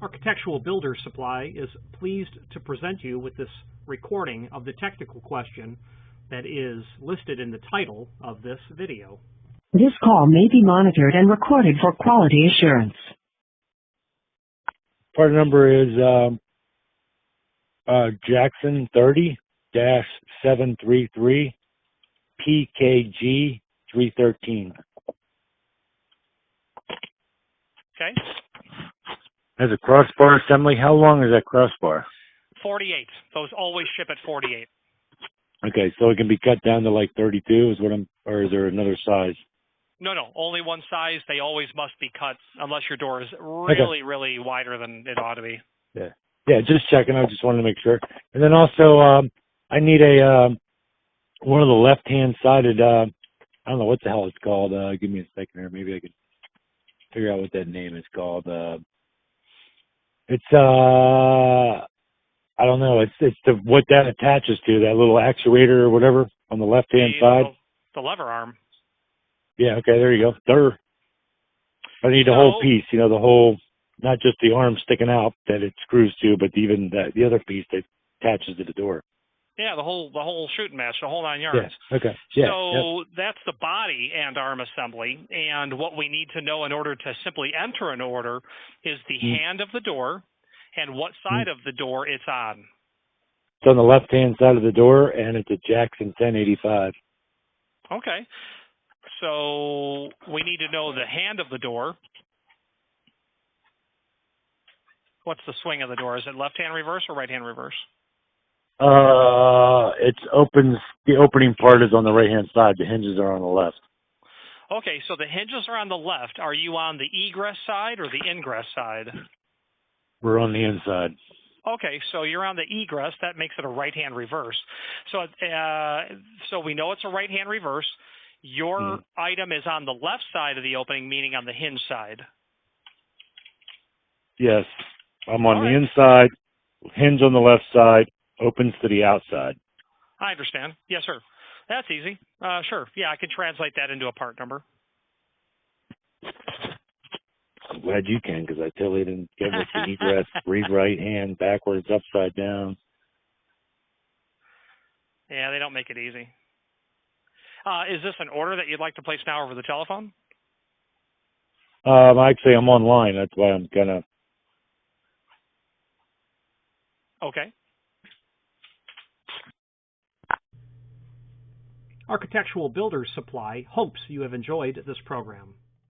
Architectural Builder Supply is pleased to present you with this recording of the technical question that is listed in the title of this video. This call may be monitored and recorded for quality assurance. Part number is Jackson 30-733Pkg313. Okay. Has a crossbar assembly. How long is that crossbar? 48. Those always ship at 48. Okay, so it can be cut down to like 32 is what or is there another size? No, only one size. They always must be cut unless your door is really, really wider than it ought to be. Yeah, just checking. I just wanted to make sure. And then also, I need a one of the left-hand sided. I don't know what the hell it's called. Give me a second here. Maybe I can figure out what that name is called. It's I don't know. It's what that attaches to, that little actuator or whatever on the left-hand side. The lever arm. Yeah. Okay. There you go. I need the whole piece. You know, the whole, not just the arm sticking out that it screws to, but even the other piece that attaches to the door. Yeah, the whole shooting match, the whole 9 yards. Yeah. Okay. Yeah. So that's the body and arm assembly. And what we need to know in order to simply enter an order is the hand of the door and what side of the door it's on. It's on the left-hand side of the door, and it's a Jackson 1085. Okay. So we need to know the hand of the door. What's the swing of the door? Is it left-hand reverse or right-hand reverse? The opening part is on the right-hand side. The hinges are on the left. Okay, so the hinges are on the left. Are you on the egress side or the ingress side? We're on the inside. Okay, so you're on the egress. That makes it a right-hand reverse. So we know it's a right-hand reverse. Your item is on the left side of the opening, meaning on the hinge side. Yes, I'm on the inside, hinge on the left side, opens to the outside. I understand. Yes, sir. That's easy. Sure. Yeah, I can translate that into a part number. I'm glad you can, because I totally didn't get with the egress, read right hand, backwards, upside down. Yeah, they don't make it easy. Is this an order that you'd like to place now over the telephone? Actually, I'm online. That's why I'm gonna. Okay. Architectural Builder Supply hopes you have enjoyed this program.